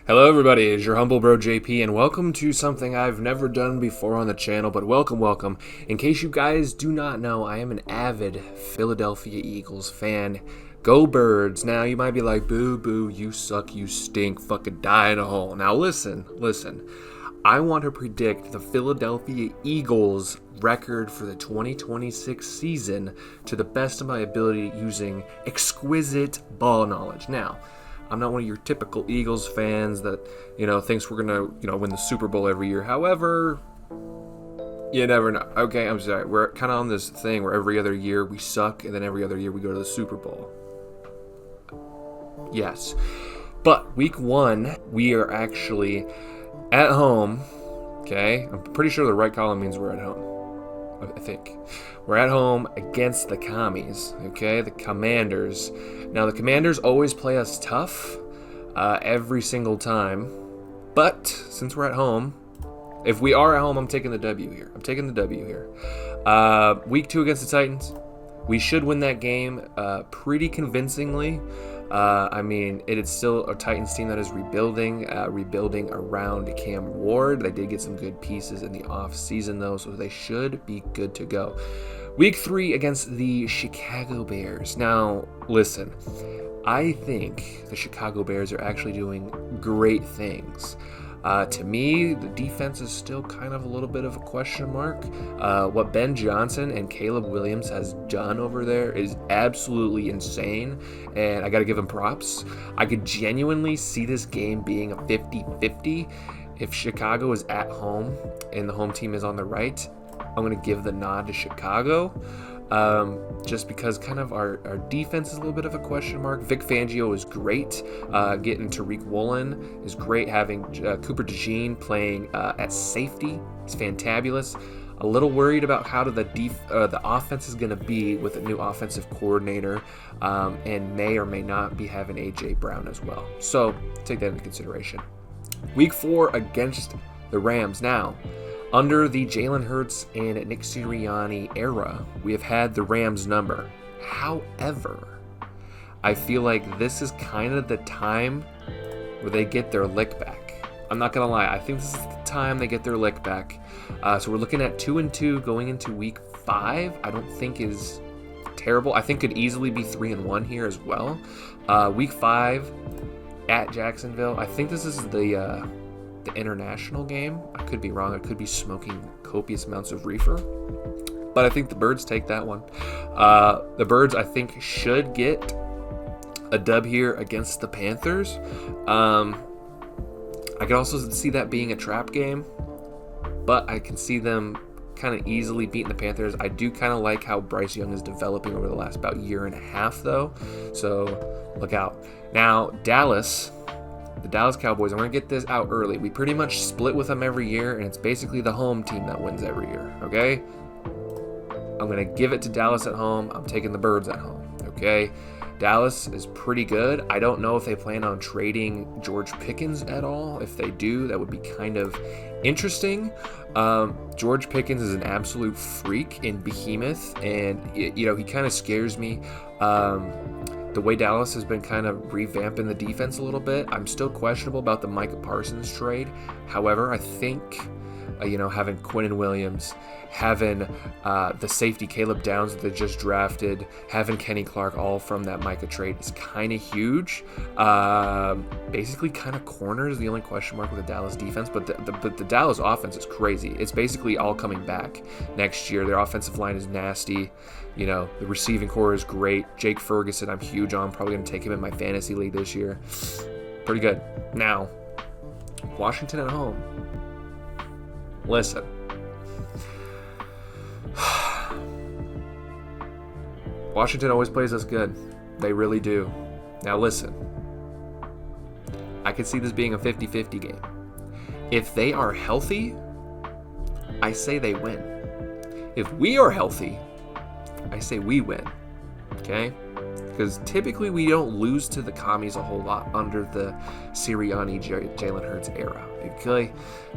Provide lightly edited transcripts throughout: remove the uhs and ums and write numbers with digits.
Hello everybody, it's your humble bro JP, and welcome to something I've never done before on the channel, but welcome. In case you guys do not know, I am an avid Philadelphia Eagles fan. Go Birds. Now you might be like, boo boo, you suck, you stink, fucking die in a hole. Now listen. I want to predict the Philadelphia Eagles record for the 2026 season to the best of my ability using exquisite ball knowledge. Now, I'm not one of your typical Eagles fans that, thinks we're going to, win the Super Bowl every year. However, you never know. Okay, I'm sorry. We're kind of on this thing where every other year we suck, and then every other year we go to the Super Bowl. Yes. But week one, we are actually at home. Okay? I'm pretty sure the right column means we're at home. I think. We're at home against the Commies, okay? The Commanders. Now, the Commanders always play us tough every single time. But since we're at home, if we are at home, I'm taking the W here. Week two against the Titans. We should win that game pretty convincingly. It is still a Titans team that is rebuilding around Cam Ward. They did get some good pieces in the offseason, though, so they should be good to go. Week three against the Chicago Bears. Now, listen, I think the Chicago Bears are actually doing great things. To me, the defense is still kind of a little bit of a question mark. What Ben Johnson and Caleb Williams has done over there is absolutely insane, and I got to give them props. I could genuinely see this game being a 50-50. If Chicago is at home and the home team is on the right, I'm going to give the nod to Chicago. Just because kind of our defense is a little bit of a question mark. Vic Fangio is great. Getting Tariq Woolen is great. Having Cooper DeJean playing at safety is fantabulous. A little worried about how the offense is going to be with a new offensive coordinator, and may or may not be having A.J. Brown as well. So take that into consideration. Week four against the Rams. Now, under the Jalen Hurts and Nick Sirianni era, we have had the Rams number. However, I feel like this is kind of the time where they get their lick back. I'm not going to lie. I think this is the time they get their lick back. So we're looking at 2-2 going into week 5. I don't think is terrible. I think could easily be 3-1 here as well. Week 5 at Jacksonville. I think this is the international game. I could be wrong. I could be smoking copious amounts of reefer, but I think the Birds take that one. The Birds, I think, should get a dub here against the Panthers. I could also see that being a trap game, but I can see them kind of easily beating the Panthers. I do kind of like how Bryce Young is developing over the last about year and a half, though, so look out. Now, the Dallas Cowboys, I'm going to get this out early. We pretty much split with them every year, and it's basically the home team that wins every year, okay? I'm going to give it to Dallas at home. I'm taking the Birds at home, okay? Dallas is pretty good. I don't know if they plan on trading George Pickens at all. If they do, that would be kind of interesting. George Pickens is an absolute freak in behemoth, and, he kind of scares me. The way Dallas has been kind of revamping the defense a little bit, I'm still questionable about the Micah Parsons trade. However, I think, having Quinnen Williams, having the safety Caleb Downs that they just drafted, having Kenny Clark, all from that Micah trade is kind of huge. Basically, kind of corners the only question mark with the Dallas defense, but the Dallas offense is crazy. It's basically all coming back next year. Their offensive line is nasty. The receiving core is great. Jake Ferguson, I'm huge on. Probably going to take him in my fantasy league this year. Pretty good. Now, Washington at home. Listen. Washington always plays us good. They really do. Now listen. I could see this being a 50-50 game. If they are healthy, I say they win. If we are healthy, I say we win. Okay? Because typically we don't lose to the Commies a whole lot under the Sirianni, Jalen Hurts era. Okay?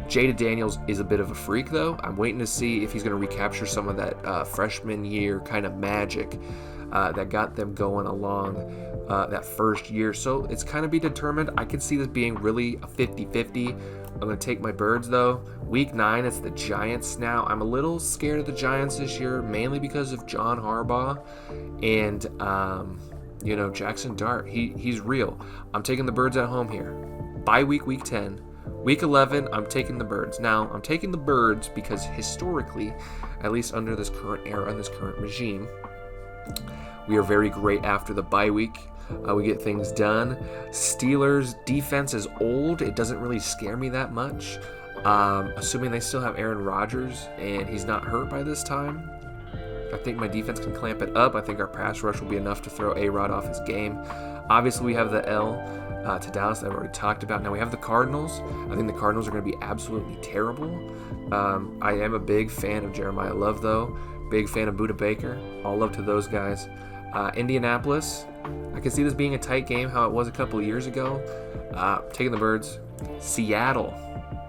Jada Daniels is a bit of a freak, though. I'm waiting to see if he's going to recapture some of that freshman year kind of magic. that got them going along that first year. So it's kind of be determined. I could see this being really a 50-50. I'm going to take my Birds, though. Week 9, it's the Giants now. I'm a little scared of the Giants this year, mainly because of John Harbaugh and, Jackson Dart. He's real. I'm taking the Birds at home here. Bye week 10. Week 11, I'm taking the Birds. Now, I'm taking the Birds because historically, at least under this current era and this current regime, we are very great after the bye week. We get things done. Steelers defense is old. It doesn't really scare me that much. Assuming they still have Aaron Rodgers and he's not hurt by this time, I think my defense can clamp it up. I think our pass rush will be enough to throw A-Rod off his game. Obviously, we have the L to Dallas that I've already talked about. Now we have the Cardinals. I think the Cardinals are going to be absolutely terrible. I am a big fan of Jeremiah Love, though. Big fan of Budda Baker. All love to those guys. Indianapolis, I can see this being a tight game, how it was a couple of years ago. Taking the Birds. Seattle,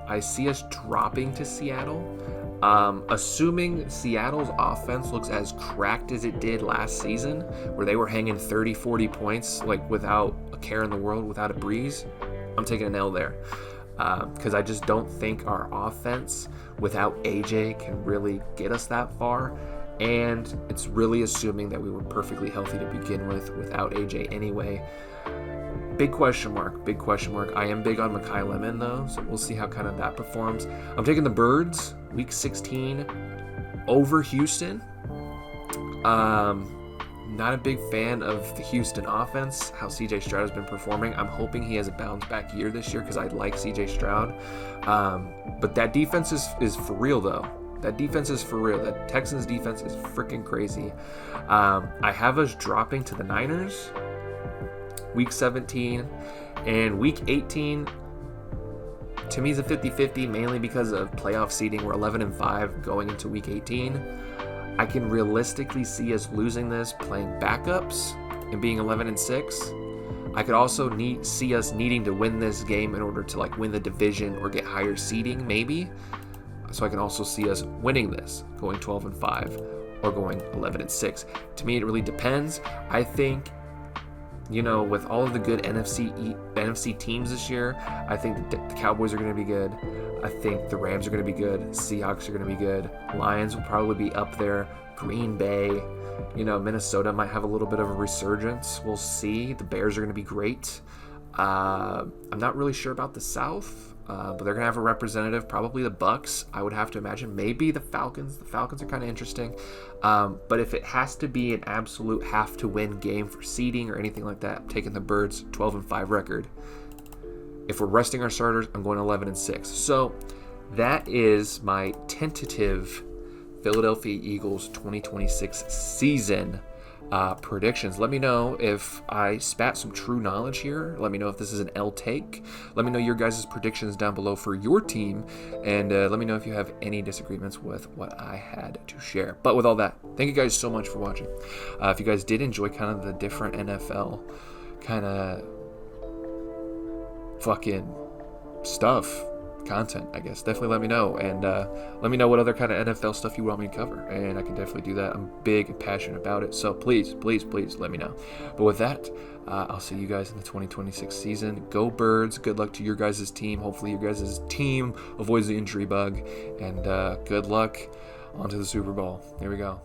I see us dropping to Seattle. Assuming Seattle's offense looks as cracked as it did last season, where they were hanging 30, 40 points, like without a care in the world, without a breeze, I'm taking an L there. Because I just don't think our offense without AJ can really get us that far. And it's really assuming that we were perfectly healthy to begin with without AJ anyway. Big question mark. I am big on Mekhi Lemon, though, so we'll see how kind of that performs. I'm taking the Birds, week 16, over Houston. Not a big fan of the Houston offense, how CJ Stroud has been performing. I'm hoping he has a bounce-back year this year because I like CJ Stroud. But that defense is for real, though. That defense is for real. That Texans defense is freaking crazy. I have us dropping to the Niners, week 17. And week 18, to me, is a 50-50, mainly because of playoff seeding. We're 11-5 going into week 18. I can realistically see us losing this, playing backups, and being 11-6. I could also see us needing to win this game in order to win the division or get higher seeding, maybe. So I can also see us winning this, going 12-5 or going 11-6. To me, it really depends. I think, with all of the good NFC teams this year, I think the Cowboys are going to be good. I think the Rams are going to be good. Seahawks are going to be good. Lions will probably be up there. Green Bay, Minnesota might have a little bit of a resurgence. We'll see. The Bears are going to be great. I'm not really sure about the South. But they're going to have a representative, probably the Bucks, I would have to imagine. Maybe the Falcons. The Falcons are kind of interesting. But if it has to be an absolute have-to-win game for seeding or anything like that, I'm taking the Birds, 12-5 record. If we're resting our starters, I'm going 11-6. So that is my tentative Philadelphia Eagles 2026 season predictions. Let me know if I spat some true knowledge here. Let me know if this is an L take. Let me know your guys' predictions down below for your team, and let me know if you have any disagreements with what I had to share. But with all that, thank you guys so much for watching. If you guys did enjoy kind of the different NFL kind of fucking content, I guess, definitely let me know, and let me know what other kind of NFL stuff you want me to cover, and I can definitely do that. I'm big and passionate about it, so please let me know. But with that, I'll see you guys in the 2026 season. Go Birds. Good luck to your guys' team. Hopefully your guys' team avoids the injury bug, and good luck onto the Super Bowl. Here we go.